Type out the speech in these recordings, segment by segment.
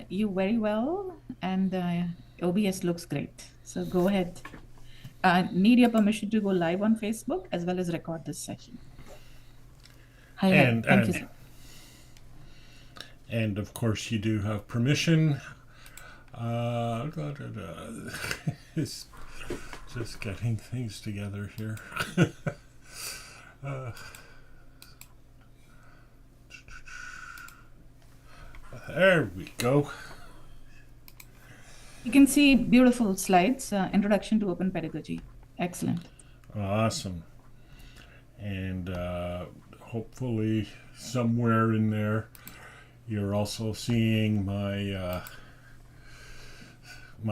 you very well, and OBS looks great. So go ahead. Need your permission to go live on Facebook as well as record this session. Hi, hi. And Thank you, and sir. and of course you do have permission. It's just getting things together here. uh, there we go. You can see beautiful slides. Introduction to Open Pedagogy. Excellent. Awesome. And hopefully somewhere in there you're also seeing my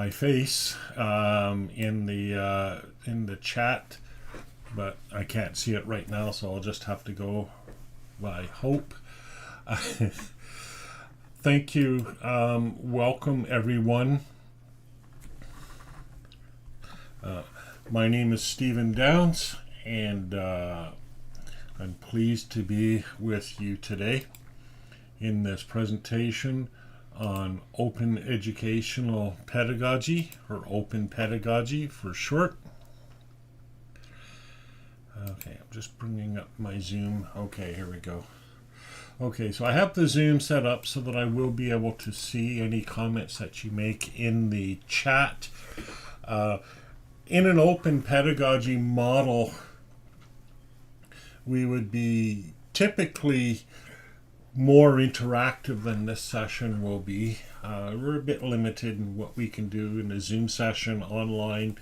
face in the chat, but I can't see it right now, so I'll just have to go by hope. Thank you. Welcome everyone. My name is Stephen Downs, and I'm pleased to be with you today in this presentation on open educational pedagogy, or open pedagogy for short. Okay, I'm just bringing up my Zoom. Okay, here we go. Okay, so I have the Zoom set up so that I will be able to see any comments that you make in the chat. In an open pedagogy model, we would be typically more interactive than this session will be. We're a bit limited in what we can do in a Zoom session online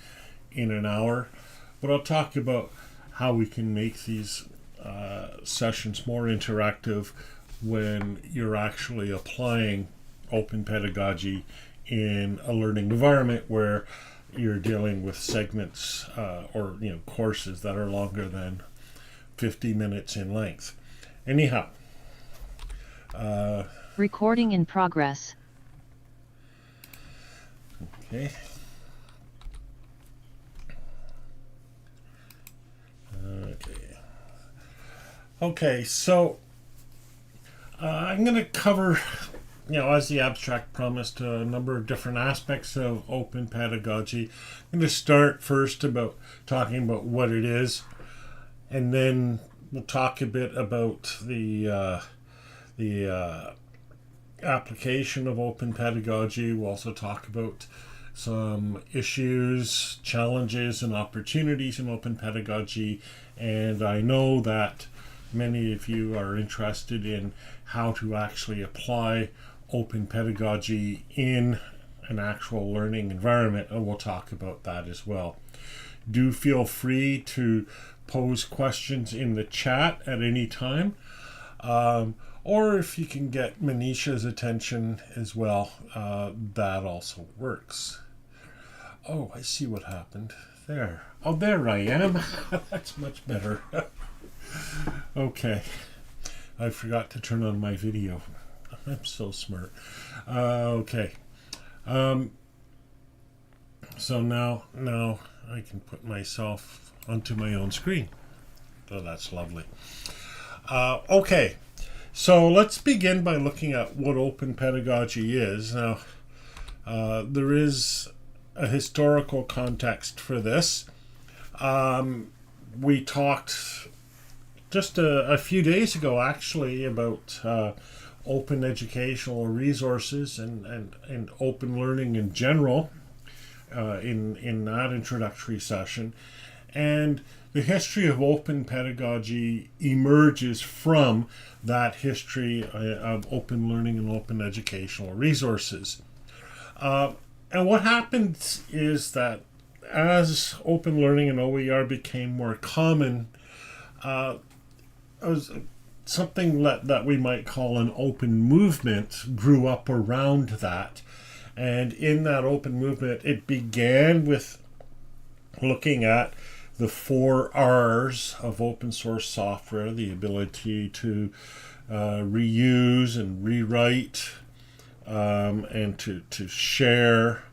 in an hour, but I'll talk about how we can make these sessions more interactive when you're actually applying open pedagogy in a learning environment where you're dealing with segments or courses that are longer than 50 minutes in length. Anyhow. Recording in progress. Okay. Okay, so I'm going to cover, as the abstract promised, a number of different aspects of open pedagogy. I'm going to start first about talking about what it is, and then we'll talk a bit about the application of open pedagogy. We'll also talk about some issues, challenges, and opportunities in open pedagogy. And I know that many of you are interested in how to actually apply open pedagogy in an actual learning environment, and we'll talk about that as well. Do feel free to pose questions in the chat at any time. Or if you can get Manisha's attention as well, that also works. Oh, I see what happened. There. Oh, there I am. That's much better. Okay. I forgot to turn on my video. I'm so smart. Okay. So now I can put myself onto my own screen. So that's lovely. Okay. So let's begin by looking at what open pedagogy is. Now, there is a historical context for this. We talked just a few days ago, actually, about open educational resources and open learning in general in that introductory session. And the history of open pedagogy emerges from that history of open learning and open educational resources. And what happens is that as open learning and OER became more common, something that we might call an open movement grew up around that. And in that open movement, it began with looking at the 4 R's of open source software: the ability to reuse and rewrite, and to share,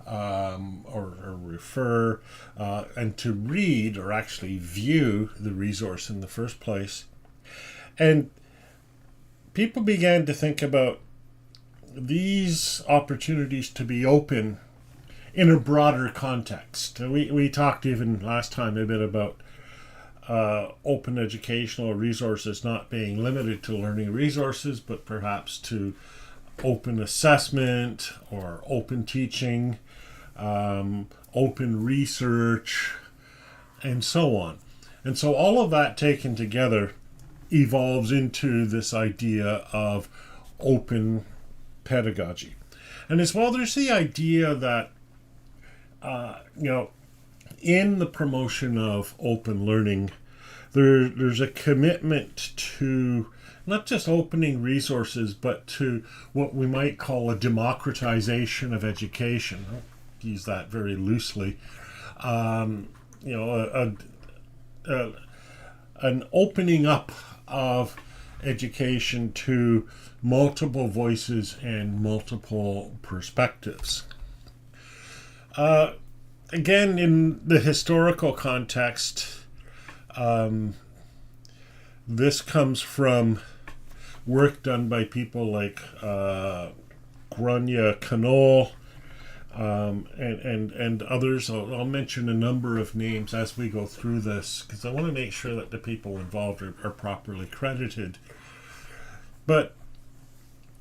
or refer, and to read or actually view the resource in the first place. And people began to think about these opportunities to be open in a broader context. We talked even last time a bit about open educational resources not being limited to learning resources, but perhaps to open assessment or open teaching, open research, and so on. And so all of that taken together evolves into this idea of open pedagogy. And as well, there's the idea that, in the promotion of open learning, there's a commitment to not just opening resources, but to what we might call a democratization of education. I'll use that very loosely. An opening up of education to multiple voices and multiple perspectives. Again, in the historical context, this comes from work done by people like Grania Canol and others. I'll mention a number of names as we go through this because I want to make sure that the people involved are properly credited. But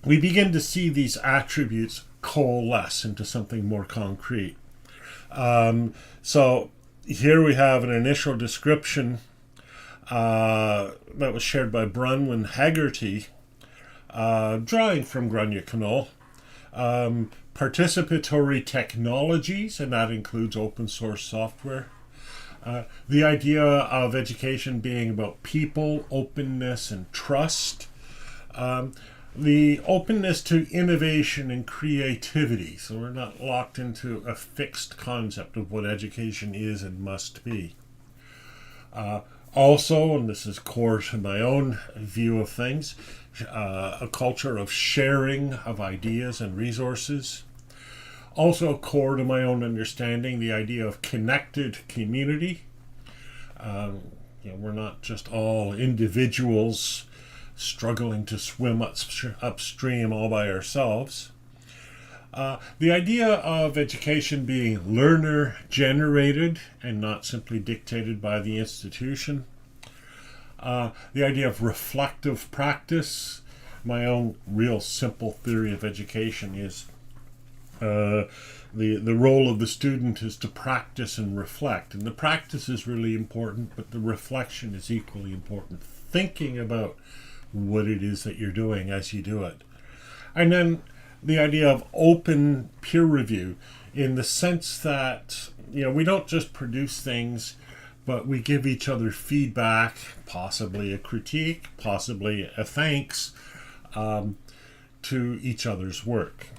we begin to see these attributes coalesce into something more concrete. So here we have an initial description that was shared by Bronwyn Haggerty, drawing from Grania Canol. Participatory technologies, and that includes open source software. The idea of education being about people, openness, and trust. The openness to innovation and creativity. So we're not locked into a fixed concept of what education is and must be. Also, and this is core to my own view of things, a culture of sharing of ideas and resources. Also core to my own understanding, the idea of connected community. We're not just all individuals struggling to swim upstream all by ourselves. The idea of education being learner-generated and not simply dictated by the institution. The idea of reflective practice. My own real simple theory of education is the role of the student is to practice and reflect. And the practice is really important, but the reflection is equally important. Thinking about what it is that you're doing as you do it. And then the idea of open peer review in the sense that, we don't just produce things, but we give each other feedback, possibly a critique, possibly a thanks to each other's work.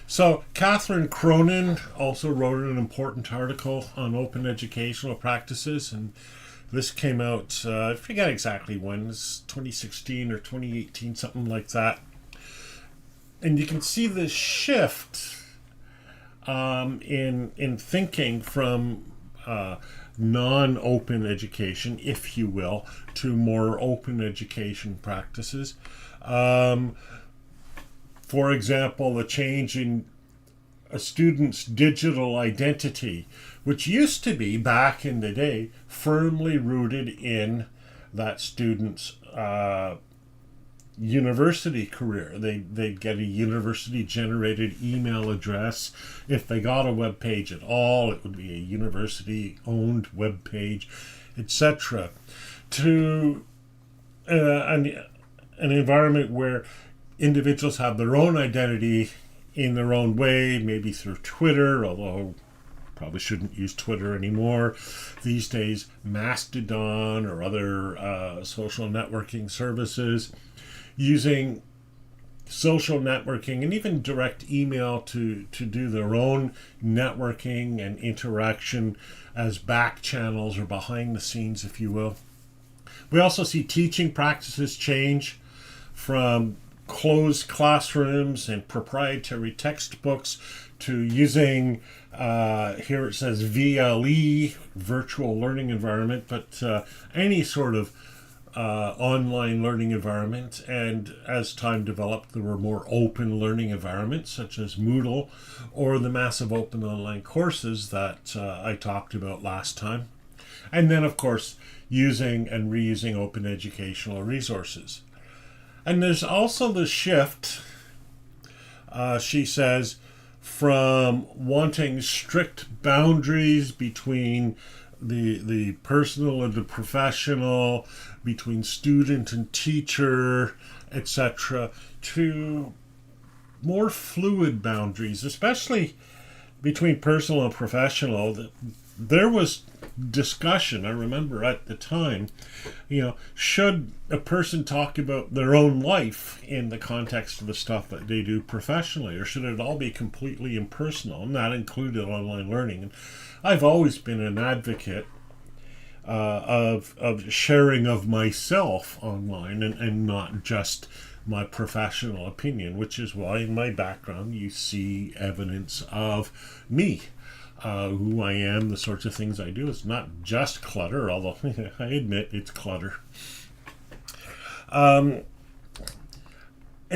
So Catherine Cronin also wrote an important article on open educational practices, and this came out, I forget exactly when, it's 2016 or 2018, something like that. And you can see this shift in thinking from non-open education, if you will, to more open education practices. For example, the change in a student's digital identity, which used to be, back in the day, firmly rooted in that student's university career. They'd get a university-generated email address. If they got a web page at all, it would be a university-owned web page, etc. To an environment where individuals have their own identity in their own way, maybe through Twitter, although probably shouldn't use Twitter anymore these days, Mastodon or other social networking services, using social networking and even direct email to do their own networking and interaction as back channels or behind the scenes, if you will. We also see teaching practices change from closed classrooms and proprietary textbooks to using, here it says VLE, virtual learning environment, but any sort of online learning environment, and as time developed, there were more open learning environments such as Moodle or the massive open online courses that I talked about last time. And then, of course, using and reusing open educational resources. And there's also the shift, she says, from wanting strict boundaries between the personal and the professional, between student and teacher, etc., to more fluid boundaries, especially between personal and professional. There was discussion, I remember at the time, should a person talk about their own life in the context of the stuff that they do professionally, or should it all be completely impersonal? And that included online learning. And I've always been an advocate of sharing of myself online, and not just my professional opinion, which is why in my background you see evidence of me. Who I am, the sorts of things I do. It's not just clutter, although I admit it's clutter. And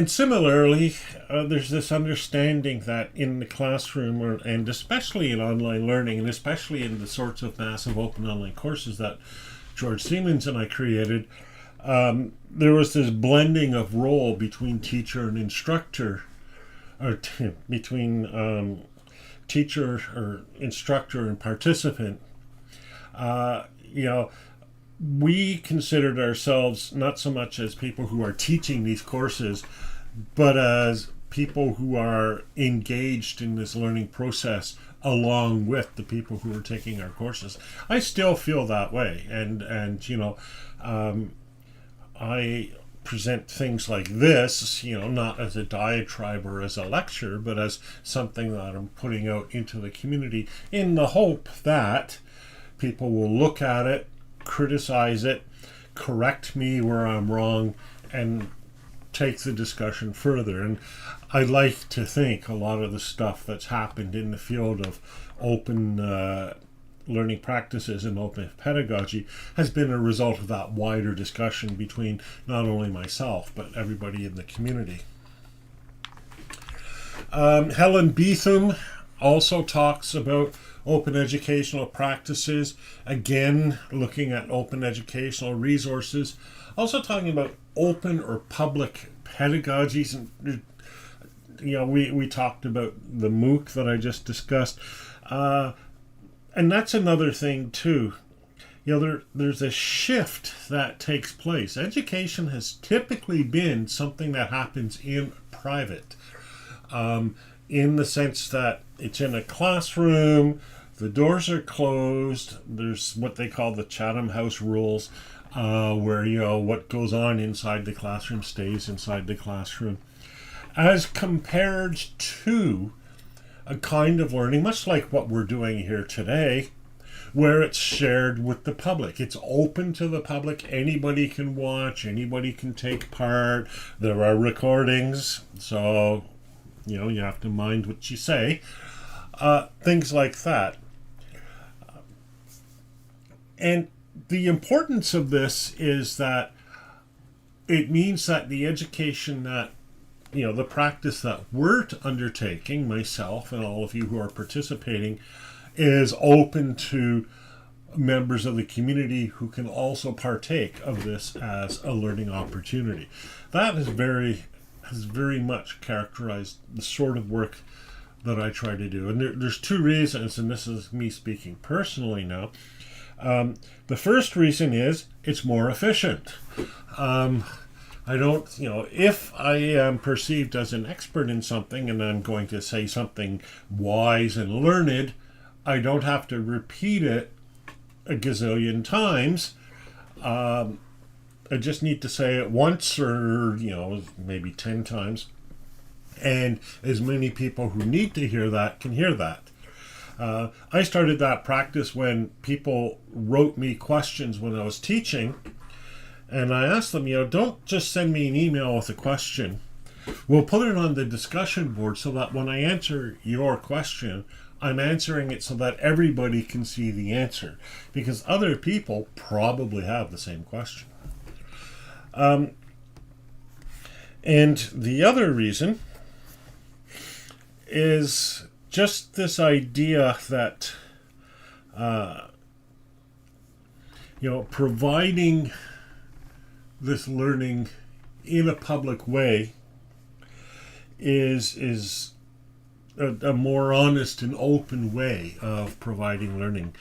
similarly, there's this understanding that in the classroom, and especially in online learning, and especially in the sorts of massive open online courses that George Siemens and I created, there was this blending of role between teacher and instructor, or between teacher or instructor and participant. We considered ourselves not so much as people who are teaching these courses, but as people who are engaged in this learning process along with the people who are taking our courses. I still feel that way, and I present things like this, not as a diatribe or as a lecture, but as something that I'm putting out into the community in the hope that people will look at it, criticize it, correct me where I'm wrong, and take the discussion further. And I like to think a lot of the stuff that's happened in the field of open learning practices and open pedagogy has been a result of that wider discussion between not only myself but everybody in the community. Helen Beetham also talks about open educational practices, again looking at open educational resources, also talking about open or public pedagogies. And we talked about the MOOC that I just discussed, and that's another thing too. There's a shift that takes place. Education has typically been something that happens in private, in the sense that it's in a classroom, the doors are closed, there's what they call the Chatham House rules, where what goes on inside the classroom stays inside the classroom, as compared to a kind of learning, much like what we're doing here today, where it's shared with the public. It's open to the public. Anybody can watch. Anybody can take part. There are recordings, so you have to mind what you say. Things like that. And the importance of this is that it means that the education that the practice that we're undertaking, myself and all of you who are participating, is open to members of the community who can also partake of this as a learning opportunity. That has very much characterized the sort of work that I try to do. And there's two reasons, and this is me speaking personally now. The first reason is it's more efficient. I don't, if I am perceived as an expert in something and I'm going to say something wise and learned, I don't have to repeat it a gazillion times. I just need to say it once or, maybe 10 times. And as many people who need to hear that can hear that. I started that practice when people wrote me questions when I was teaching. And I asked them, don't just send me an email with a question. We'll put it on the discussion board so that when I answer your question, I'm answering it so that everybody can see the answer. Because other people probably have the same question. And the other reason is just this idea that, providing this learning in a public way is a more honest and open way of providing learning.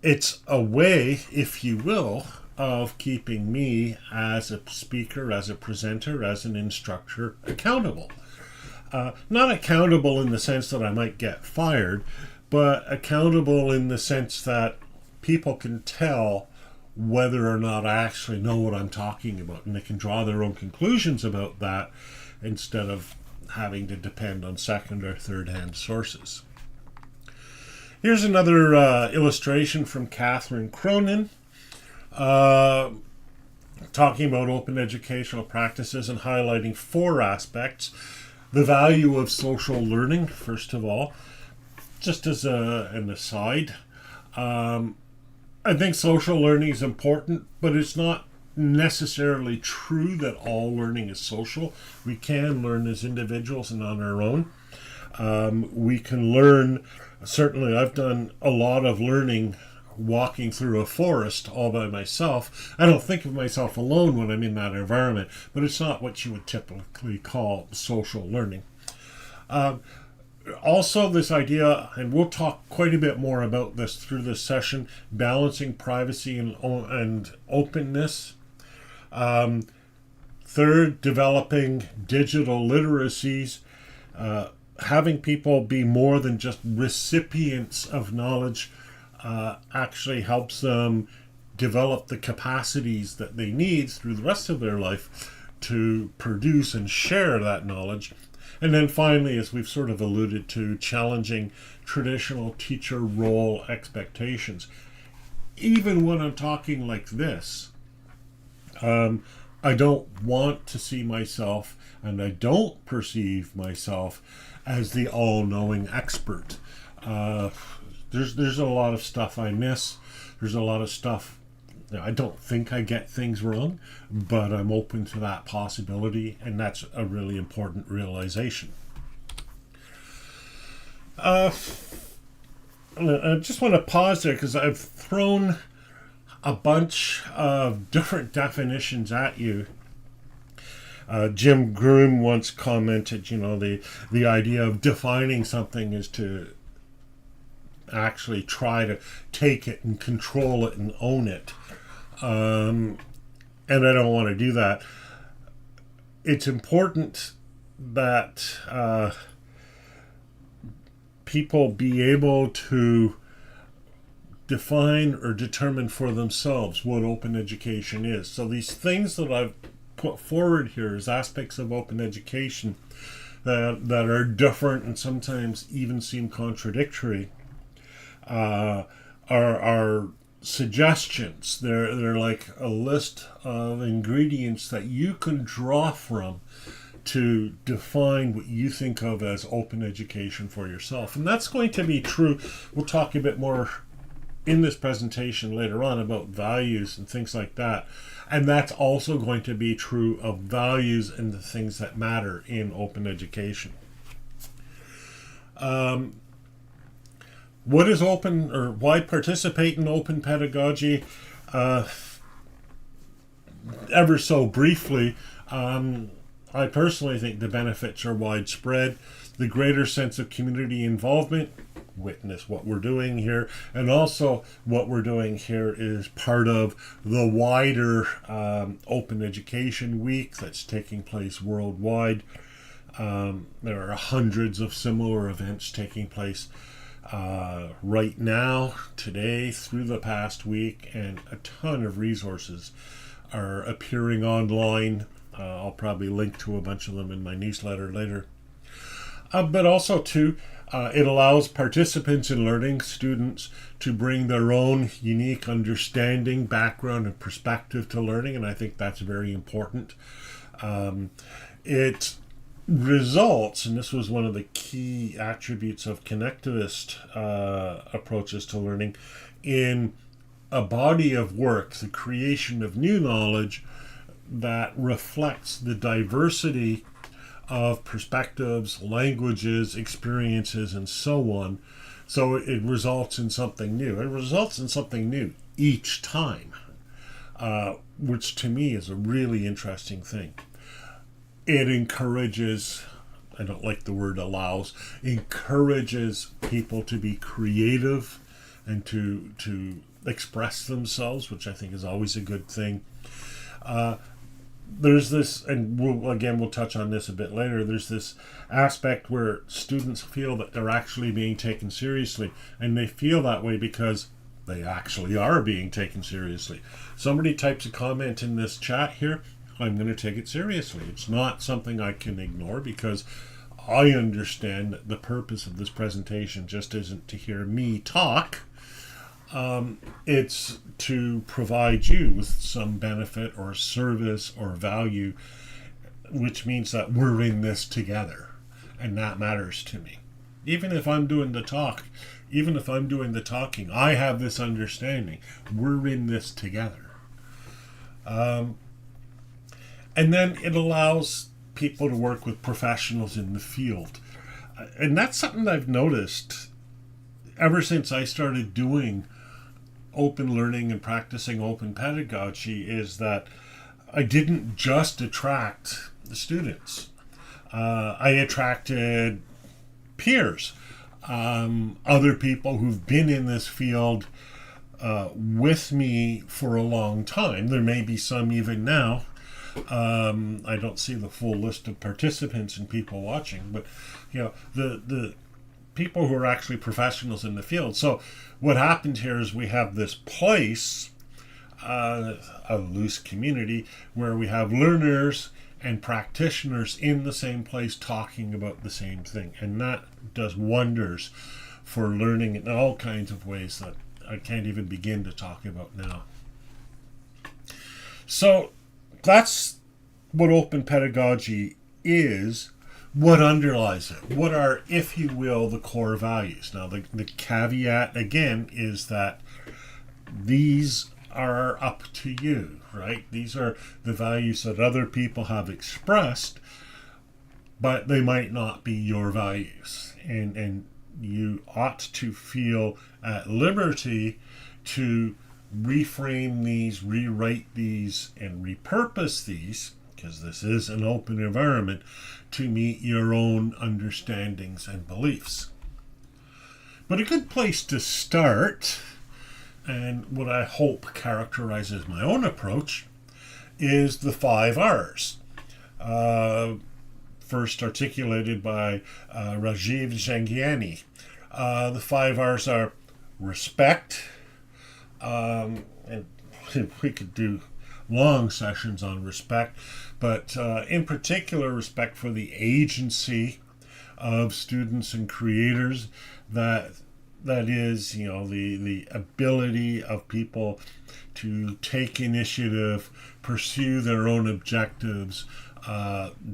It's a way, if you will, of keeping me as a speaker, as a presenter, as an instructor accountable. Not accountable in the sense that I might get fired, but accountable in the sense that people can tell whether or not I actually know what I'm talking about, and they can draw their own conclusions about that instead of having to depend on second or third hand sources. Here's another illustration from Catherine Cronin, talking about open educational practices and highlighting 4 aspects. The value of social learning, first of all. Just as an aside, I think social learning is important, but it's not necessarily true that all learning is social. We can learn as individuals and on our own. We can learn, certainly I've done a lot of learning walking through a forest all by myself. I don't think of myself alone when I'm in that environment, but it's not what you would typically call social learning. Also, this idea, and we'll talk quite a bit more about this through this session, balancing privacy and openness. Third, developing digital literacies, having people be more than just recipients of knowledge, actually helps them develop the capacities that they need through the rest of their life to produce and share that knowledge. And then finally, as we've sort of alluded to, challenging traditional teacher role expectations. Even when I'm talking like this, I don't want to see myself, and I don't perceive myself as the all-knowing expert. There's a lot of stuff I miss. There's a lot of stuff I don't think I get things wrong, but I'm open to that possibility, and that's a really important realization. I just want to pause there because I've thrown a bunch of different definitions at you. Jim Groom once commented, the idea of defining something is to actually try to take it and control it and own it. And I don't want to do that. It's important that people be able to define or determine for themselves what open education is. So these things that I've put forward here as aspects of open education that are different and sometimes even seem contradictory are suggestions. They're like a list of ingredients that you can draw from to define what you think of as open education for yourself. And that's going to be true. We'll talk a bit more in this presentation later on about values and things like that. And that's also going to be true of values and the things that matter in open education. What is open, or why participate in open pedagogy? Ever so briefly, I personally think the benefits are widespread. The greater sense of community involvement, witness what we're doing here, and also what we're doing here is part of the wider Open Education Week that's taking place worldwide. There are hundreds of similar events taking place right now, today, through the past week, and a ton of resources are appearing online. I'll probably link to a bunch of them in my newsletter later. But also, too, it allows participants in learning, students, to bring their own unique understanding, background, and perspective to learning, and I think that's very important. It results, and this was one of the key attributes of connectivist approaches to learning, in a body of work, the creation of new knowledge that reflects the diversity of perspectives, languages, experiences, and so on. So it results in something new. It results in something new each time, which to me is a really interesting thing. It encourages, I don't like the word allows, encourages people to be creative and to express themselves, which I think is always a good thing. There's this, and we'll touch on this a bit later, there's this aspect where students feel that they're actually being taken seriously, and they feel that way because they actually are being taken seriously. Somebody types a comment in this chat here, I'm going to take it seriously. It's not something I can ignore because I understand that the purpose of this presentation just isn't to hear me talk. It's to provide you with some benefit or service or value, which means that we're in this together, and that matters to me. Even if I'm doing the talking, I have this understanding. We're in this together. And then it allows people to work with professionals in the field. And that's something I've noticed ever since I started doing open learning and practicing open pedagogy, is that I didn't just attract the students. I attracted peers, other people who've been in this field with me for a long time. There may be some even now. I don't see the full list of participants and people watching, but the people who are actually professionals in the field. So what happened here is we have this place, a loose community, where we have learners and practitioners in the same place talking about the same thing. And that does wonders for learning in all kinds of ways that I can't even begin to talk about now. So that's what open pedagogy is. What underlies it? What are, if you will, the core values? Now, the caveat, again, is that these are up to you, right? These are the values that other people have expressed, but they might not be your values. And you ought to feel at liberty to reframe these, rewrite these, and repurpose these, because this is an open environment, to meet your own understandings and beliefs. But a good place to start, and what I hope characterizes my own approach, is the 5 R's. First articulated by Rajiv Jhangiani. The 5 R's are respect, and we could do long sessions on respect, but in particular respect for the agency of students and creators, that is, the ability of people to take initiative, pursue their own objectives,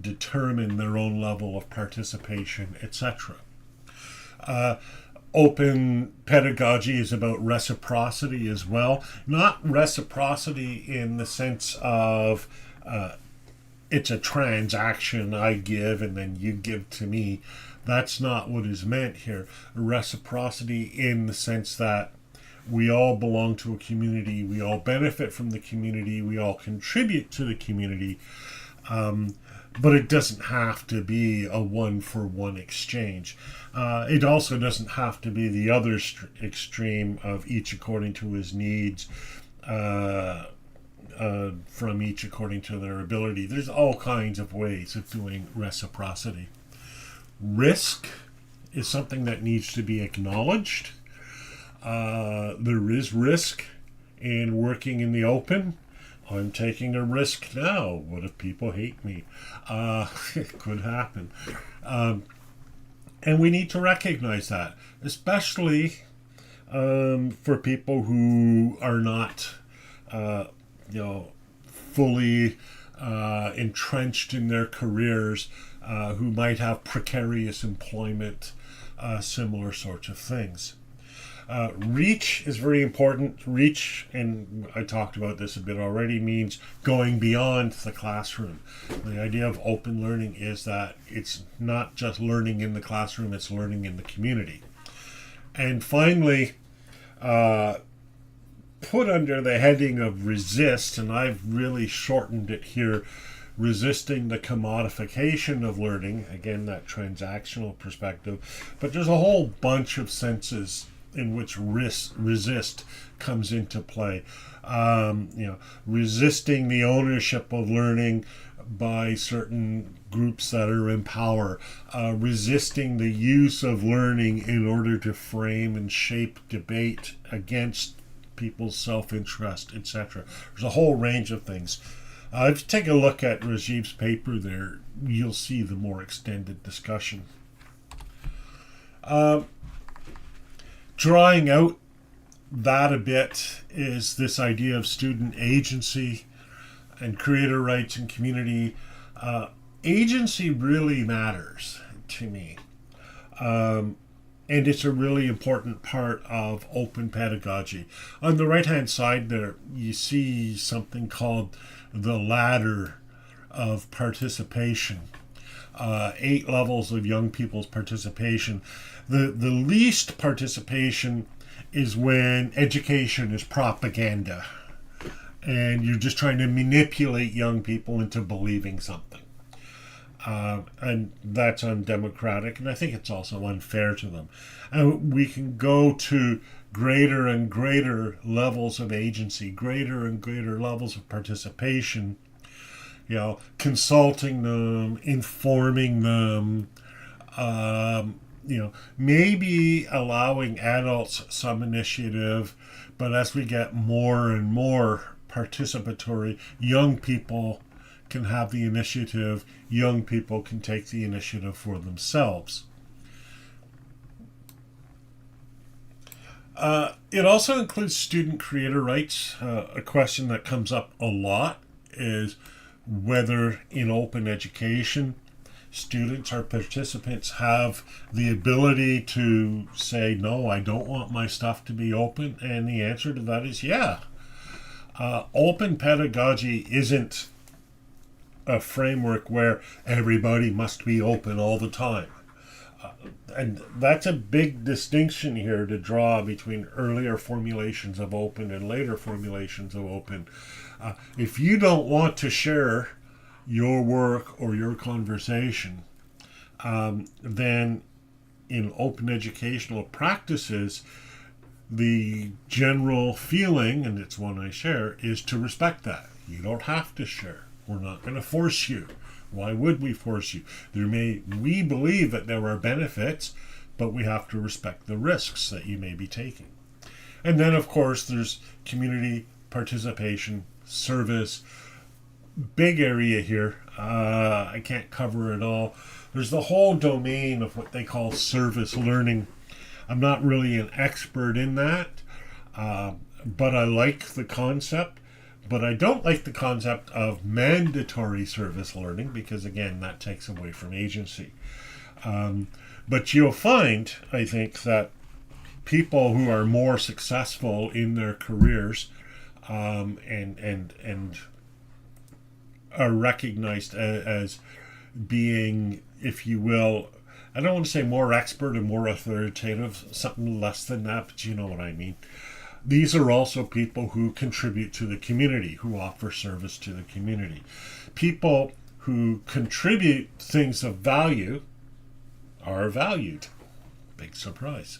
determine their own level of participation, etc. Open pedagogy is about reciprocity as well. Not reciprocity in the sense of it's a transaction, I give and then you give to me. That's not what is meant here. Reciprocity in the sense that we all belong to a community, we all benefit from the community, we all contribute to the community. But it doesn't have to be a one-for-one exchange. It also doesn't have to be the other extreme of each according to his needs, from each according to their ability. There's all kinds of ways of doing reciprocity. Risk is something that needs to be acknowledged. There is risk in working in the open. I'm taking a risk now. What if people hate me? It could happen. And we need to recognize that, especially for people who are not, fully entrenched in their careers, who might have precarious employment, similar sorts of things. Reach is very important. Reach, and I talked about this a bit already, means going beyond the classroom. The idea of open learning is that it's not just learning in the classroom, it's learning in the community. And finally, put under the heading of resist, and I've really shortened it here, resisting the commodification of learning, again, that transactional perspective. But there's a whole bunch of senses in which resist comes into play. Resisting the ownership of learning by certain groups that are in power, resisting the use of learning in order to frame and shape debate against people's self-interest, etc. There's a whole range of things. If you take a look at Rajiv's paper there, you'll see the more extended discussion. Drawing out that a bit is this idea of student agency and creator rights and community. Agency really matters to me. And it's a really important part of open pedagogy. On the right-hand side there, you see something called the ladder of participation. 8 levels of young people's participation. The least participation is when education is propaganda and you're just trying to manipulate young people into believing something. And that's undemocratic, and I think it's also unfair to them. And we can go to greater and greater levels of agency, greater and greater levels of participation, consulting them, informing them, maybe allowing adults some initiative, but as we get more and more participatory, young people can have the initiative, young people can take the initiative for themselves. It also includes student creator rights. A question that comes up a lot is whether in open education students or participants have the ability to say, no, I don't want my stuff to be open. And the answer to that is yeah. Open pedagogy isn't a framework where everybody must be open all the time. And that's a big distinction here to draw between earlier formulations of open and later formulations of open. If you don't want to share your work or your conversation, then in open educational practices, the general feeling, and it's one I share, is to respect that. You don't have to share. We're not going to force you. Why would we force you? We believe that there are benefits, but we have to respect the risks that you may be taking. And then, of course, there's community participation, service, big area here. I can't cover it all. There's the whole domain of what they call service learning. I'm not really an expert in that, but I like the concept. But I don't like the concept of mandatory service learning because, again, that takes away from agency. But you'll find, I think, that people who are more successful in their careers and are recognized as being, if you will, I don't want to say more expert and more authoritative, something less than that, but you know what I mean. These are also people who contribute to the community, who offer service to the community. People who contribute things of value are valued. Big surprise.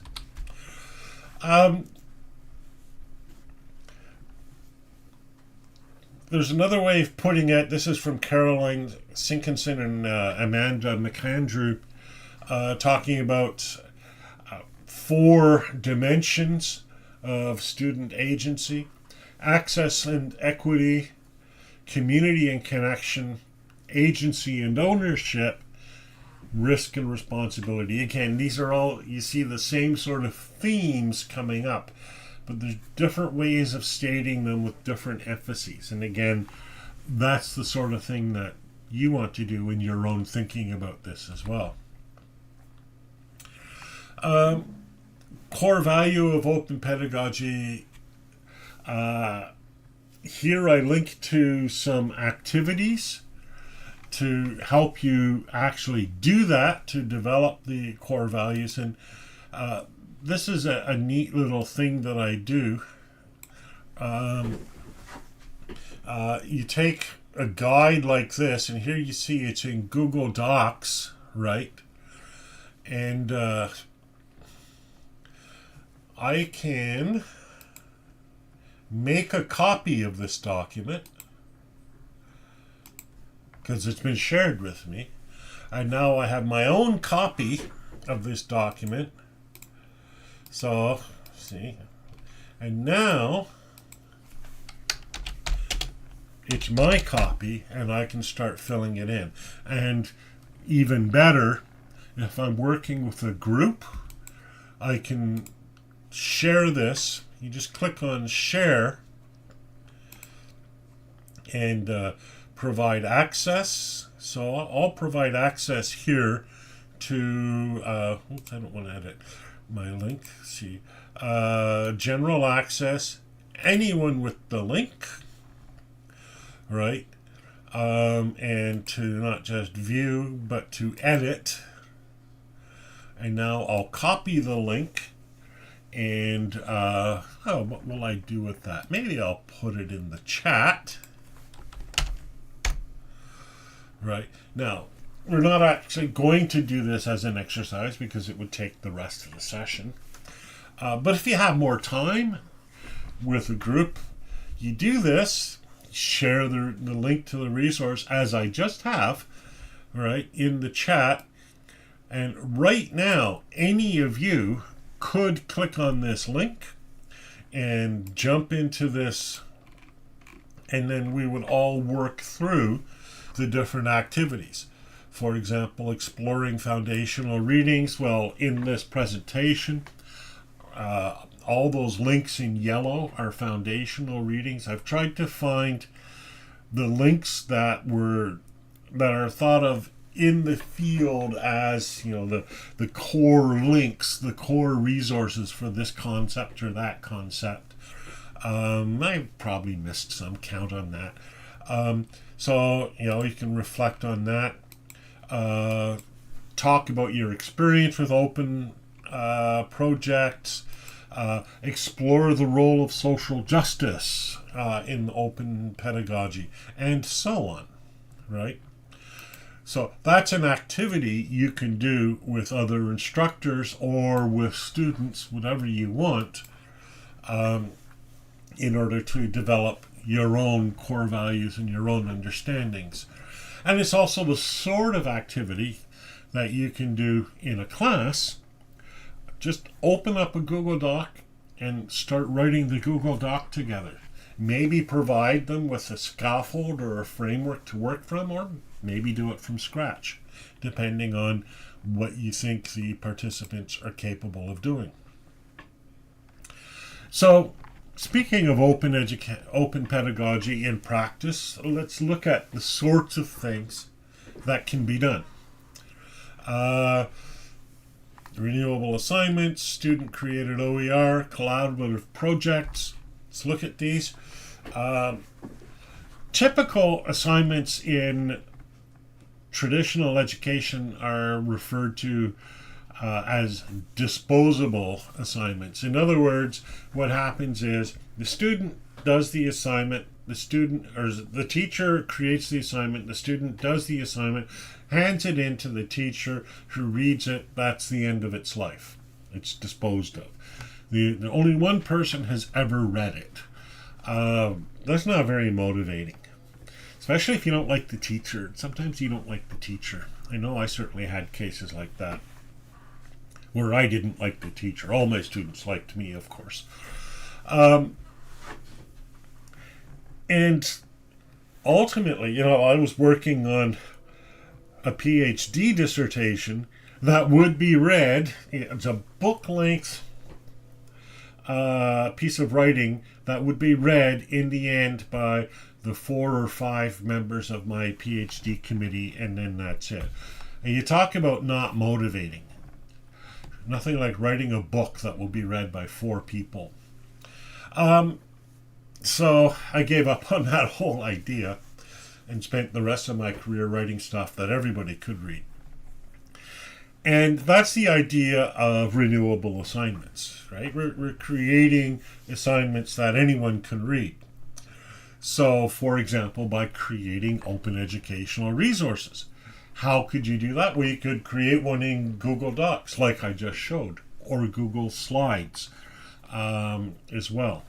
There's another way of putting it. This is from Caroline Sinkinson and Amanda McAndrew, talking about 4 dimensions of student agency: access and equity, community and connection, agency and ownership, risk and responsibility. Again, these are all, you see the same sort of themes coming up, but there's different ways of stating them with different emphases. And again, that's the sort of thing that you want to do in your own thinking about this as well. core value of open pedagogy, here I link to some activities to help you actually do that, to develop the core values. And this is a neat little thing that I do. You take a guide like this, and here you see it's in Google Docs, right? And I can make a copy of this document because it's been shared with me, and now I have my own copy of this document. So, see, and now it's my copy, and I can start filling it in. And even better, if I'm working with a group, I can share this. You just click on share and provide access. So I'll provide access here to, oops, I don't want to edit my link. See, general access, anyone with the link, right? And to not just view, but to edit. And now I'll copy the link. And what will I do with that? Maybe I'll put it in the chat. Right. Now, we're not actually going to do this as an exercise because it would take the rest of the session. But if you have more time with a group, you do this, share the link to the resource as I just have, right, in the chat. And right now, any of you could click on this link and jump into this, and then we would all work through the different activities. For example, exploring foundational readings. Well, in this presentation, all those links in yellow are foundational readings. I've tried to find the links that are thought of in the field as, the core links, the core resources for this concept or that concept. I probably missed some, count on that. So you can reflect on that. Talk about your experience with open projects. Explore the role of social justice in open pedagogy, and so on, right? So that's an activity you can do with other instructors or with students, whatever you want, in order to develop your own core values and your own understandings. And it's also the sort of activity that you can do in a class. Just open up a Google Doc and start writing the Google Doc together. Maybe provide them with a scaffold or a framework to work from, or maybe do it from scratch, depending on what you think the participants are capable of doing. So, speaking of open pedagogy in practice, let's look at the sorts of things that can be done. Renewable assignments, student-created OER, collaborative projects. Let's look at these. Typical assignments in traditional education are referred to as disposable assignments. In other words, what happens is the student does the assignment, the teacher creates the assignment, the student does the assignment, hands it in to the teacher who reads it. That's the end of its life. It's disposed of. The only one person has ever read it. That's not very motivating, especially if you don't like the teacher. Sometimes you don't like the teacher. I know I certainly had cases like that where I didn't like the teacher. All my students liked me, of course. And ultimately, I was working on a PhD dissertation that would be read. It's a book-length piece of writing that would be read in the end by the 4 or 5 members of my PhD committee, and then that's it. And you talk about not motivating. Nothing like writing a book that will be read by 4 people. So I gave up on that whole idea and spent the rest of my career writing stuff that everybody could read. And that's the idea of renewable assignments, right? We're creating assignments that anyone can read. So, for example, by creating open educational resources. How could you do that? Well, you could create one in Google Docs, like I just showed, or Google Slides as well.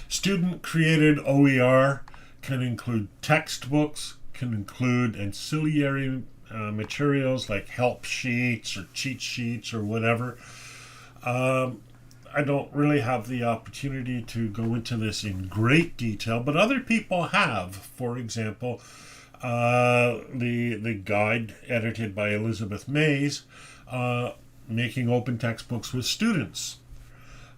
Student-created OER can include textbooks, can include ancillary materials like help sheets or cheat sheets or whatever. I don't really have the opportunity to go into this in great detail, but other people have. For example, the guide edited by Elizabeth Mays, making open textbooks with students.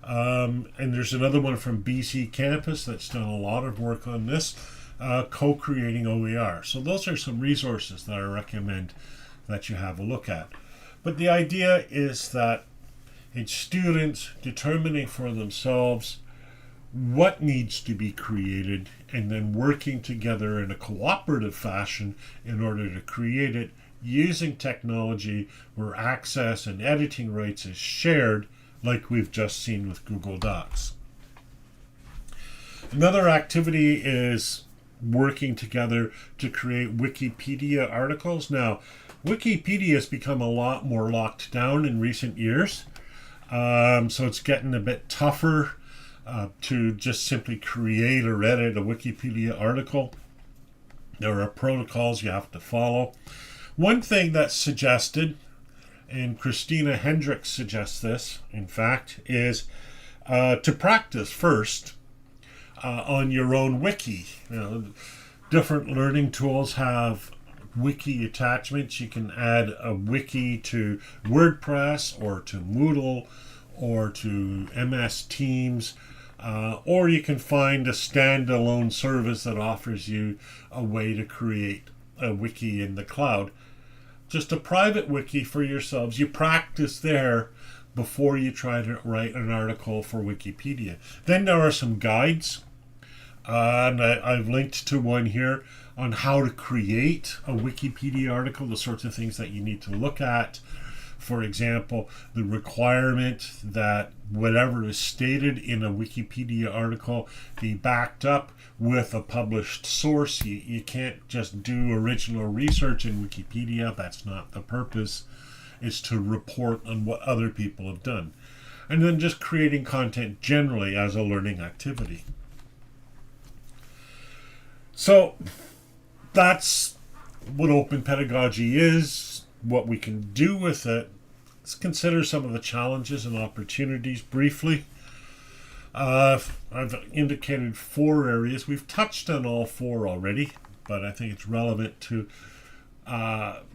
And there's another one from BC Campus that's done a lot of work on this, co-creating OER. So those are some resources that I recommend that you have a look at. But the idea is that it's students determining for themselves what needs to be created and then working together in a cooperative fashion in order to create it using technology where access and editing rights is shared, like we've just seen with Google Docs. Another activity is working together to create Wikipedia articles. Now, Wikipedia has become a lot more locked down in recent years, so it's getting a bit tougher to just simply create or edit a Wikipedia article. There are protocols you have to follow. One thing that's suggested, and Christina Hendricks suggests this, in fact, is to practice first on your own wiki. Different learning tools have wiki attachments. You can add a wiki to WordPress or to Moodle or to MS Teams, or you can find a standalone service that offers you a way to create a wiki in the cloud. Just a private wiki for yourselves. You practice there before you try to write an article for Wikipedia. Then there are some guides, and I've linked to one here on how to create a Wikipedia article, the sorts of things that you need to look at. For example, the requirement that whatever is stated in a Wikipedia article be backed up with a published source. You can't just do original research in Wikipedia. That's not the purpose. It's to report on what other people have done. And then just creating content generally as a learning activity. So that's what open pedagogy is, what we can do with it. Let's consider some of the challenges and opportunities briefly. I've indicated 4 areas. We've touched on all 4 already, but I think it's relevant to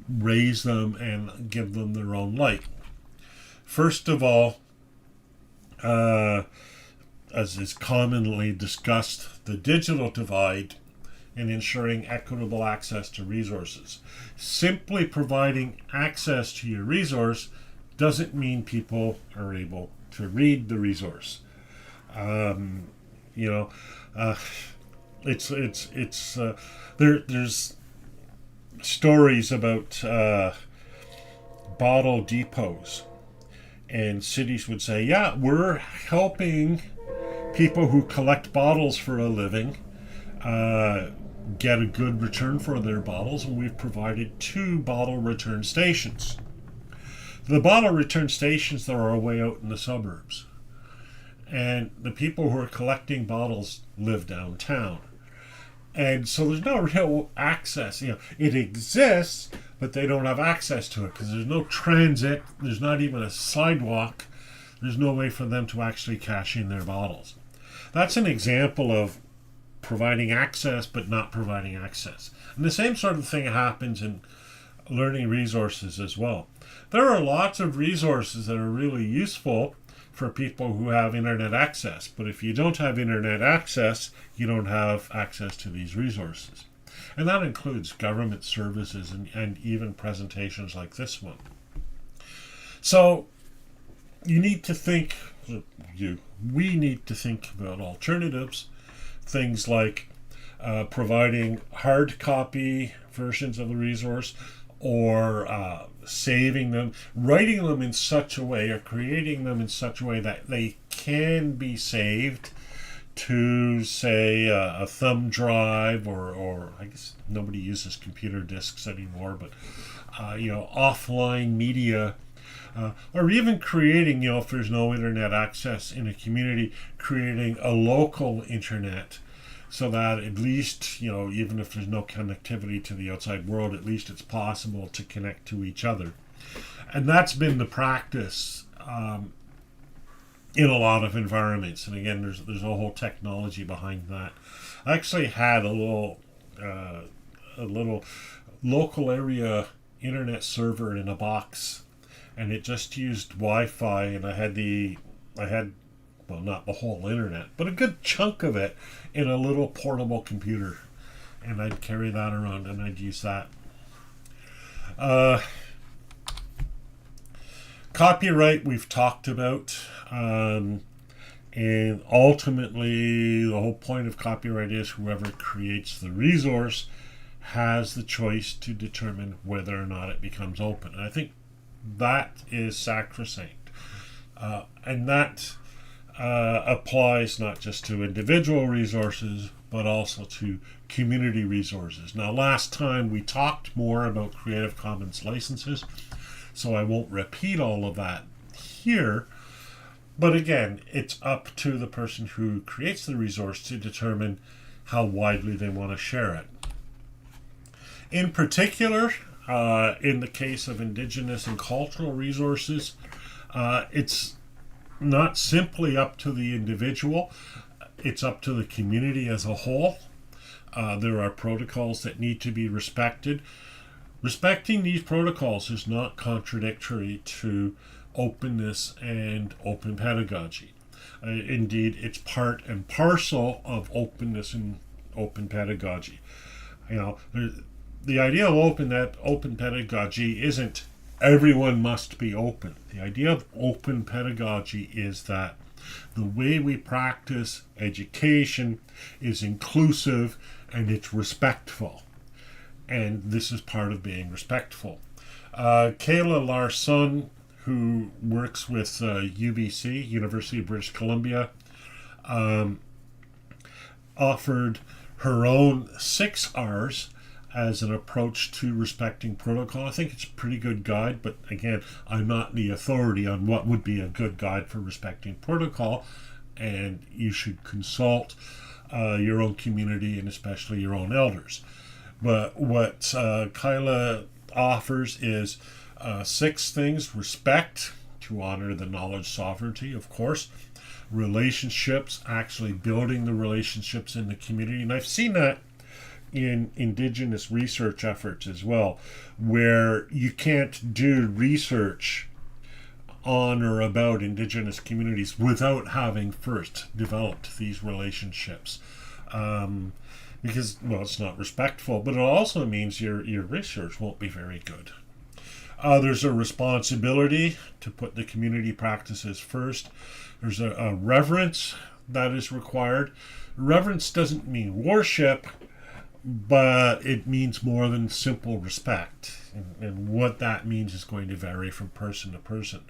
raise them and give them their own light. First of all, as is commonly discussed, the digital divide and ensuring equitable access to resources. Simply providing access to your resource doesn't mean people are able to read the resource. There's stories about bottle depots, and cities would say, yeah, we're helping people who collect bottles for a living get a good return for their bottles, and we've provided 2 bottle return stations. The bottle return stations, though, are way out in the suburbs. And the people who are collecting bottles live downtown. And so there's no real access. It exists, but they don't have access to it because there's no transit. There's not even a sidewalk. There's no way for them to actually cash in their bottles. That's an example of providing access but not providing access. And the same sort of thing happens in learning resources as well. There are lots of resources that are really useful for people who have internet access, but if you don't have internet access, you don't have access to these resources. And that includes government services and even presentations like this one. So you need to think, we need to think about alternatives, things like providing hard copy versions of the resource, or saving them, writing them in such a way, or creating them in such a way that they can be saved to, say, a thumb drive, or I guess nobody uses computer disks anymore, but offline media, or even creating, if there's no internet access in a community, creating a local internet, so that at least, even if there's no connectivity to the outside world, at least it's possible to connect to each other. And that's been the practice in a lot of environments. And again, there's a whole technology behind that. I actually had a little local area internet server in a box, and it just used Wi-Fi, and I had well, not the whole internet, but a good chunk of it in a little portable computer, and I'd carry that around and I'd use that. Copyright we've talked about, and ultimately the whole point of copyright is whoever creates the resource has the choice to determine whether or not it becomes open. And I think that is sacrosanct, and that applies not just to individual resources, but also to community resources. Now, last time we talked more about Creative Commons licenses, so I won't repeat all of that here. But again, it's up to the person who creates the resource to determine how widely they want to share it. In particular, in the case of Indigenous and cultural resources, it's not simply up to the individual, it's up to the community as a whole. There are protocols that need to be respected. Respecting these protocols is not contradictory to openness and open pedagogy. Indeed, it's part and parcel of openness and open pedagogy. The idea of open pedagogy isn't everyone must be open. The idea of open pedagogy is that the way we practice education is inclusive and it's respectful. And this is part of being respectful. Kayla Larson, who works with UBC, University of British Columbia, offered her own 6 R's as an approach to respecting protocol. I think it's a pretty good guide, but again, I'm not the authority on what would be a good guide for respecting protocol, and you should consult your own community and especially your own elders. But what Kyla offers is 6 things: respect, to honor the knowledge sovereignty, of course; relationships, actually building the relationships in the community. And I've seen that in Indigenous research efforts as well, where you can't do research on or about Indigenous communities without having first developed these relationships. Because, well, it's not respectful, but it also means your research won't be very good. There's a responsibility to put the community practices first. There's a reverence that is required. Reverence doesn't mean worship, but it means more than simple respect. And what that means is going to vary from person to person.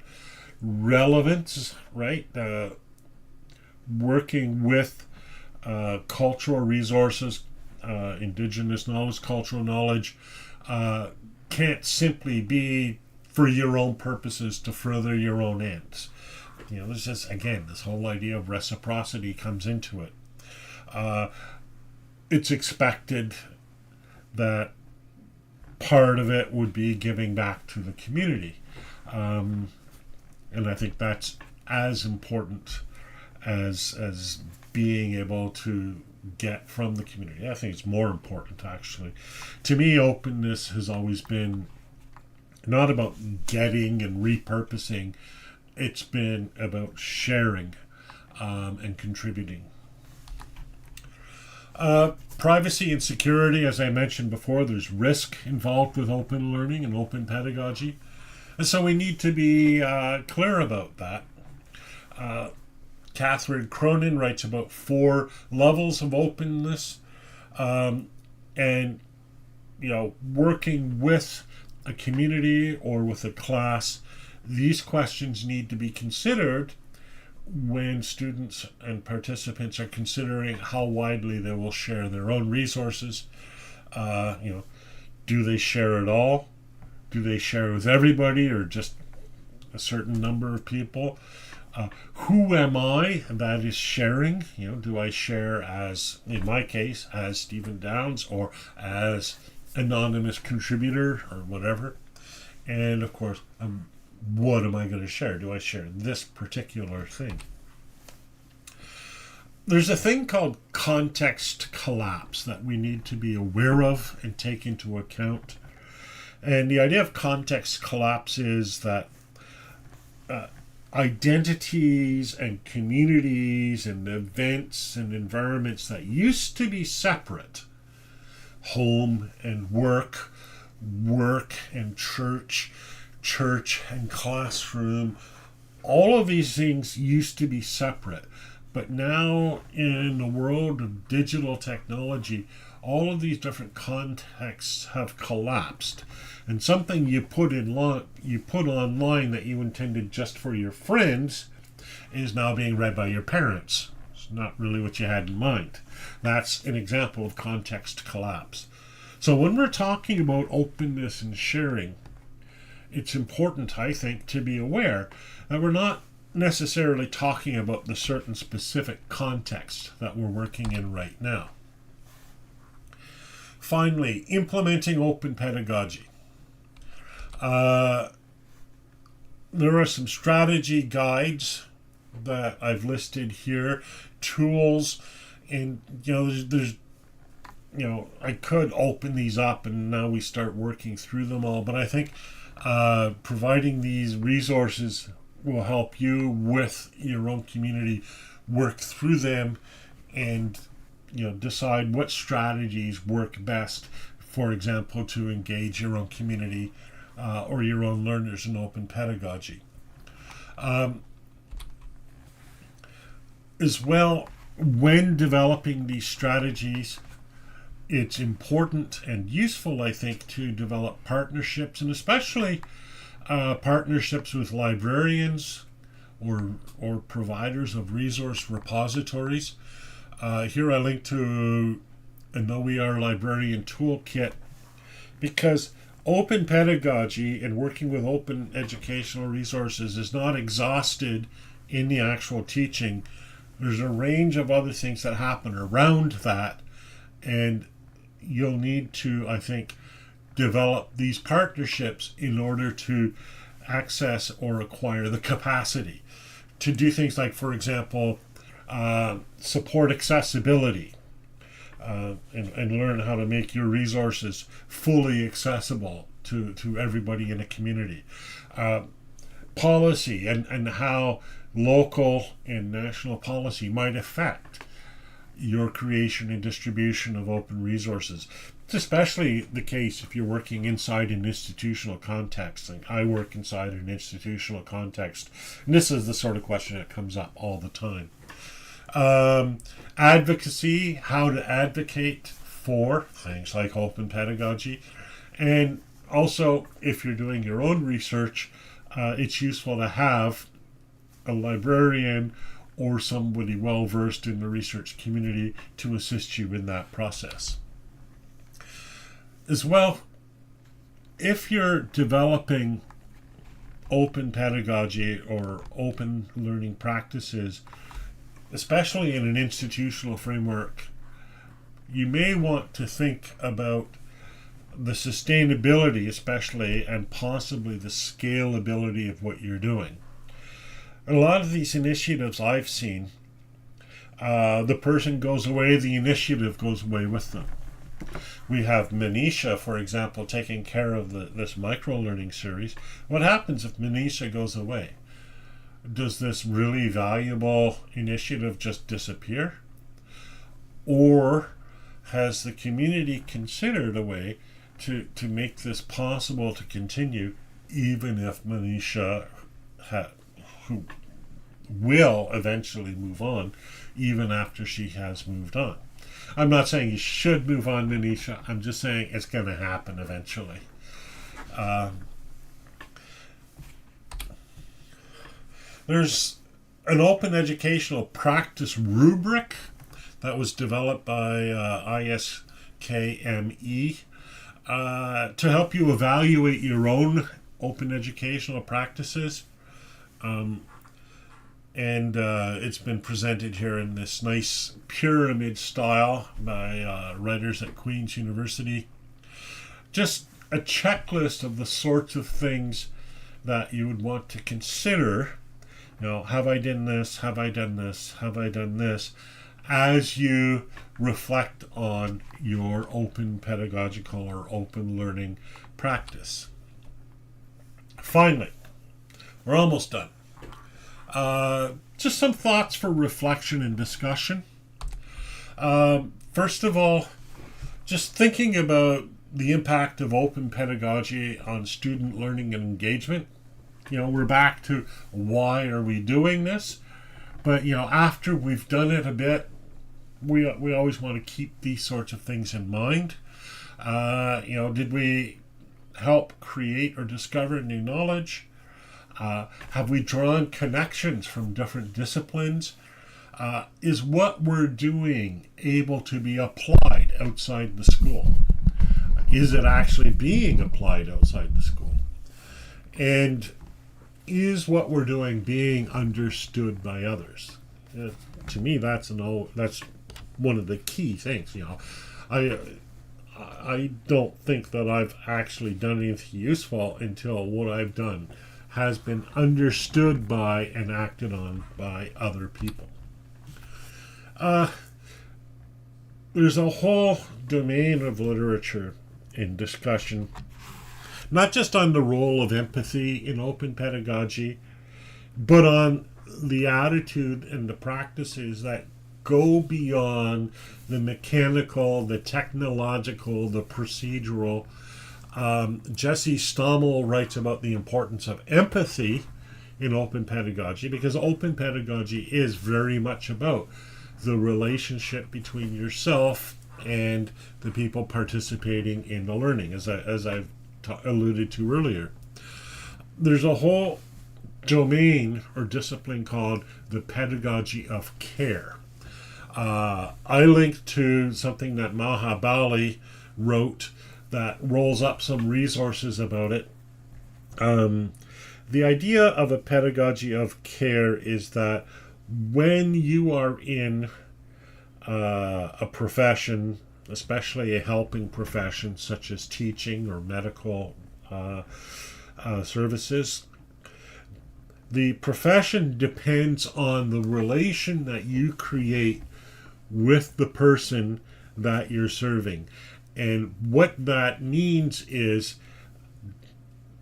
Relevance, right? Working with cultural resources, Indigenous knowledge, cultural knowledge, can't simply be for your own purposes to further your own ends. There's just, again, this whole idea of reciprocity comes into it. It's expected that part of it would be giving back to the community. And I think that's as important as being able to get from the community. I think it's more important, actually. To me, openness has always been not about getting and repurposing. It's been about sharing and contributing. Privacy and security, as I mentioned before, there's risk involved with open learning and open pedagogy. And so we need to be clear about that. Catherine Cronin writes about 4 levels of openness, and working with a community or with a class, these questions need to be considered when students and participants are considering how widely they will share their own resources. Do they share it all? Do they share with everybody or just a certain number of people? Who am I that is sharing? Do I share as, in my case, as Stephen Downs or as anonymous contributor or whatever? And of course, what am I going to share? Do I share this particular thing? There's a thing called context collapse that we need to be aware of and take into account. And the idea of context collapse is that identities and communities and events and environments that used to be separate, home and work, work and church, church and classroom, all of these things used to be separate. But now in the world of digital technology, all of these different contexts have collapsed. And something you put online that you intended just for your friends is now being read by your parents. It's not really what you had in mind. That's an example of context collapse. So when we're talking about openness and sharing, it's important, I think, to be aware that we're not necessarily talking about the certain specific context that we're working in right now. Finally, implementing open pedagogy. There are some strategy guides that I've listed here, tools, and there's I could open these up and now we start working through them all, but I think providing these resources will help you with your own community work through them and decide what strategies work best, for example, to engage your own community or your own learners in open pedagogy. As well, when developing these strategies, it's important and useful, I think, to develop partnerships, and especially partnerships with librarians or providers of resource repositories. Here I link to an OER librarian toolkit, because open pedagogy and working with open educational resources is not exhausted in the actual teaching. There's a range of other things that happen around that, and you'll need to, I think, develop these partnerships in order to access or acquire the capacity to do things like, for example, support accessibility and learn how to make your resources fully accessible to everybody in a community. Policy and how local and national policy might affect your creation and distribution of open resources. It's especially the case if you're working inside an institutional context. Like I work inside an institutional context, and this is the sort of question that comes up all the time. Advocacy, how to advocate for things like open pedagogy, and also if you're doing your own research, it's useful to have a librarian or somebody well versed in the research community to assist you in that process. As well, if you're developing open pedagogy or open learning practices, especially in an institutional framework, you may want to think about the sustainability, especially, and possibly the scalability of what you're doing. A lot of these initiatives I've seen, the person goes away, the initiative goes away with them. We have Manisha, for example, taking care of this micro-learning series. What happens if Manisha goes away? Does this really valuable initiative just disappear? Or has the community considered a way to make this possible to continue even if Manisha who will eventually move on, even after she has moved on. I'm not saying you should move on, Manisha. I'm just saying it's going to happen eventually. There's an open educational practice rubric that was developed by ISKME to help you evaluate your own open educational practices. And it's been presented here in this nice pyramid style by writers at Queen's University. Just a checklist of the sorts of things that you would want to consider. Have I done this? Have I done this? Have I done this? As you reflect on your open pedagogical or open learning practice. Finally, we're almost done. Just some thoughts for reflection and discussion. First of all, just thinking about the impact of open pedagogy on student learning and engagement. We're back to why are we doing this? But, after we've done it a bit, we always want to keep these sorts of things in mind. Did we help create or discover new knowledge? Have we drawn connections from different disciplines? Is what we're doing able to be applied outside the school? Is it actually being applied outside the school? And is what we're doing being understood by others? To me, that's one of the key things. I don't think that I've actually done anything useful until what I've done has been understood by and acted on by other people. There's a whole domain of literature in discussion, not just on the role of empathy in open pedagogy, but on the attitude and the practices that go beyond the mechanical, the technological, the procedural. Jesse Stommel writes about the importance of empathy in open pedagogy, because open pedagogy is very much about the relationship between yourself and the people participating in the learning, as I've alluded to earlier. There's a whole domain or discipline called the pedagogy of care. I linked to something that Mahabali wrote that rolls up some resources about it. The idea of a pedagogy of care is that when you are in a profession, especially a helping profession such as teaching or medical services, the profession depends on the relation that you create with the person that you're serving. And what that means is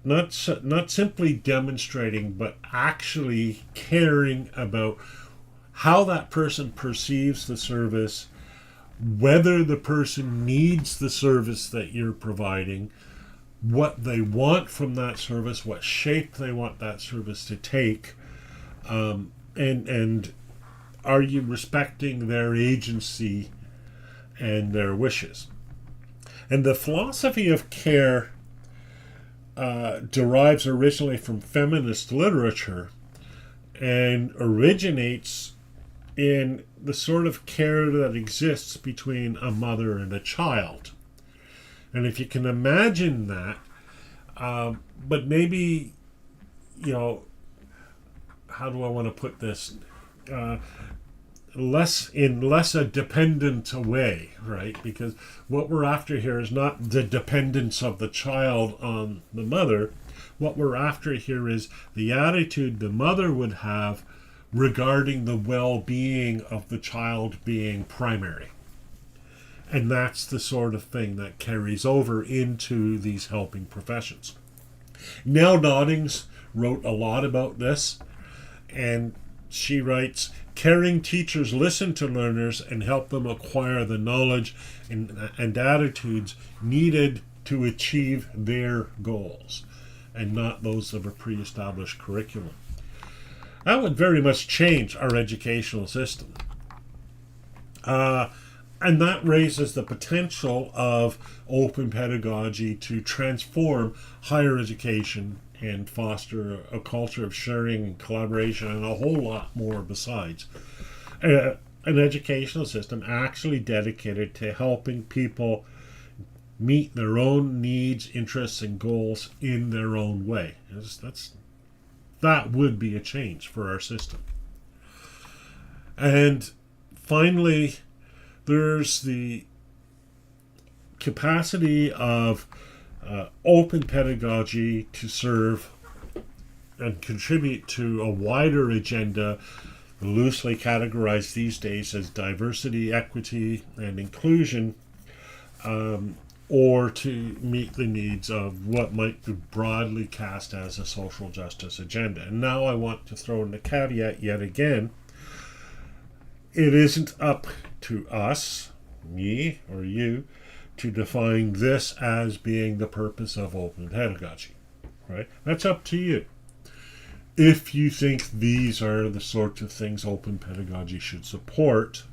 not simply demonstrating, but actually caring about how that person perceives the service, whether the person needs the service that you're providing, what they want from that service, what shape they want that service to take, and are you respecting their agency and their wishes? And the philosophy of care derives originally from feminist literature and originates in the sort of care that exists between a mother and a child. And if you can imagine that, but maybe, how do I want to put this? Less a dependent way, right? Because what we're after here is not the dependence of the child on the mother. What we're after here is the attitude the mother would have regarding the well-being of the child being primary. And that's the sort of thing that carries over into these helping professions. Nell Noddings wrote a lot about this, and she writes, caring teachers listen to learners and help them acquire the knowledge and attitudes needed to achieve their goals. and not those of a pre-established curriculum. That would very much change our educational system. And that raises the potential of open pedagogy to transform higher education and foster a culture of sharing and collaboration and a whole lot more besides. An educational system actually dedicated to helping people meet their own needs, interests, and goals in their own way. That would be a change for our system. And finally, there's the capacity of open pedagogy to serve and contribute to a wider agenda, loosely categorized these days as diversity, equity, and inclusion, or to meet the needs of what might be broadly cast as a social justice agenda. And now I want to throw in a caveat yet again. It isn't up to us, me or you, to define this as being the purpose of open pedagogy, right? That's up to you. If you think these are the sorts of things open pedagogy should support,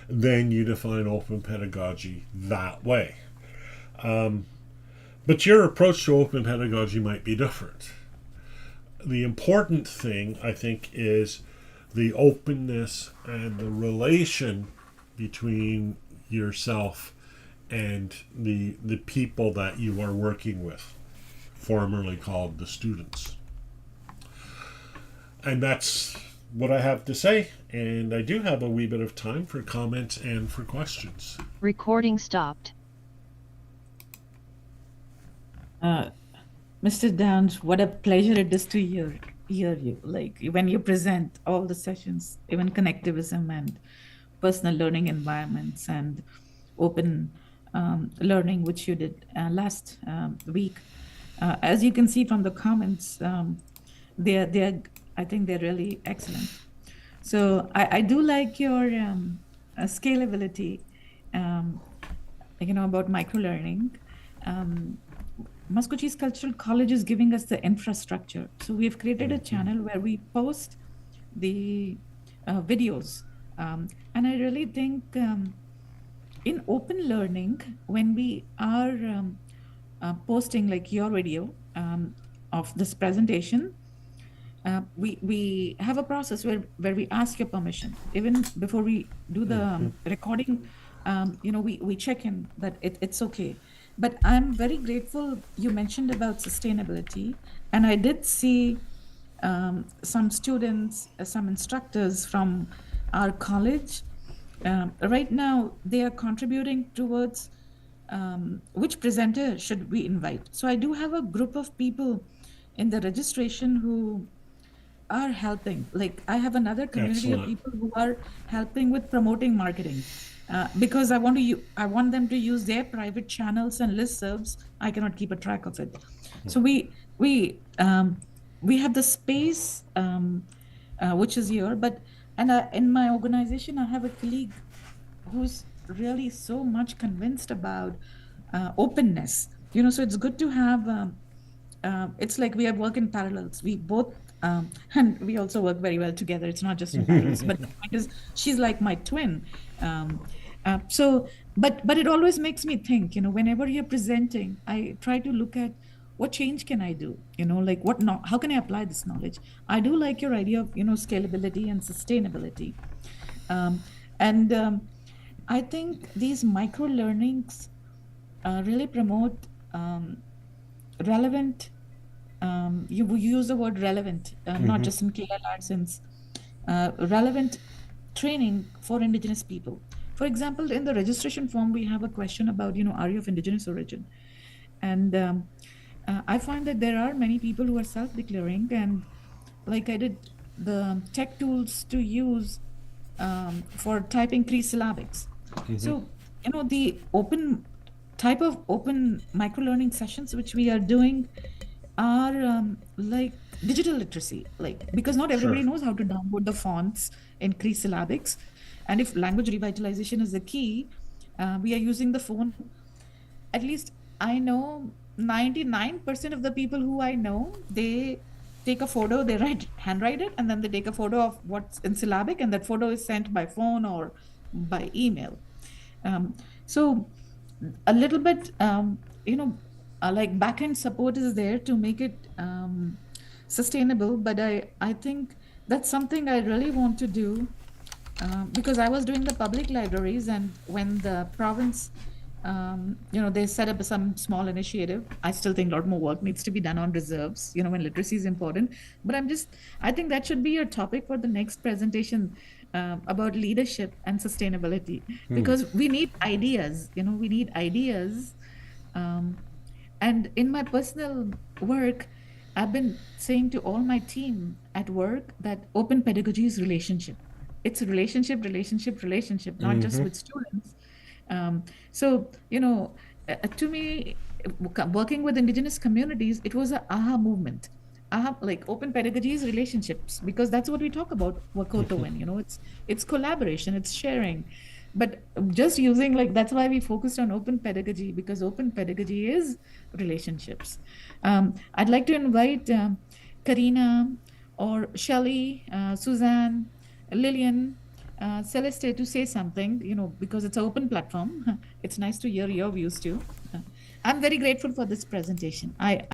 then you define open pedagogy that way. But your approach to open pedagogy might be different. The important thing, I think, is the openness and the relation between yourself and the people that you are working with, formerly called the students. And that's what I have to say, and I do have a wee bit of time for comments and for questions. Recording stopped. Mr. Downs, what a pleasure it is to hear you. Like when you present all the sessions, even connectivism and personal learning environments and open learning, which you did last week. As you can see from the comments, they're I think they're really excellent. So I do like your scalability, about microlearning. Muscogee's Cultural College is giving us the infrastructure. So we've created a channel where we post the videos. And I really think in open learning, when we are posting like your video of this presentation, we have a process where we ask your permission. Even before we do the recording, we check in that it's okay. But I'm very grateful you mentioned about sustainability. And I did see some students, some instructors from our college. Right now, they are contributing towards which presenter should we invite. So I do have a group of people in the registration who are helping. Like I have another community of people who are helping with promoting marketing. Because I want them to use their private channels and listservs. I cannot keep a track of it. So we have the space, which is here. But in my organization, I have a colleague who's really so much convinced about openness. So it's good to have. It's like we have work in parallels. We both. And we also work very well together. It's not just in parallels, but the point is, she's like my twin. But it always makes me think, whenever you're presenting, I try to look at what change can I do, like how can I apply this knowledge? I do like your idea of, scalability and sustainability. I think these micro learnings really promote relevant. You use the word relevant, not just in KLR sense, relevant training for Indigenous people. For example, in the registration form, we have a question about, are you of Indigenous origin? And I find that there are many people who are self-declaring, and like I did the tech tools to use for typing pre-syllabics. So, the open type of open micro-learning sessions which we are doing are like digital literacy, because not everybody knows how to download the fonts in Cree syllabics. And if language revitalization is the key, we are using the phone. At least I know 99% of the people who I know, they take a photo, they handwrite it, and then they take a photo of what's in syllabic, and that photo is sent by phone or by email. So a little bit, like backend support is there to make it sustainable, but I think that's something I really want to do, because I was doing the public libraries, and when the province, they set up some small initiative. I still think a lot more work needs to be done on reserves, when literacy is important. But I think that should be your topic for the next presentation, about leadership and sustainability, because we need ideas, we need ideas. Um, and in my personal work, I've been saying to all my team at work that open pedagogy is relationship. It's a relationship, relationship, relationship, not just with students. So, to me, working with indigenous communities, it was a aha movement. Aha, like open pedagogy is relationships, because that's what we talk about Wakoto when, it's collaboration, it's sharing. But just using, like, that's why we focused on open pedagogy, because open pedagogy is relationships. I'd like to invite Karina or Shelley, Suzanne, Lillian, Celeste to say something, because it's an open platform. It's nice to hear your views too. I'm very grateful for this presentation.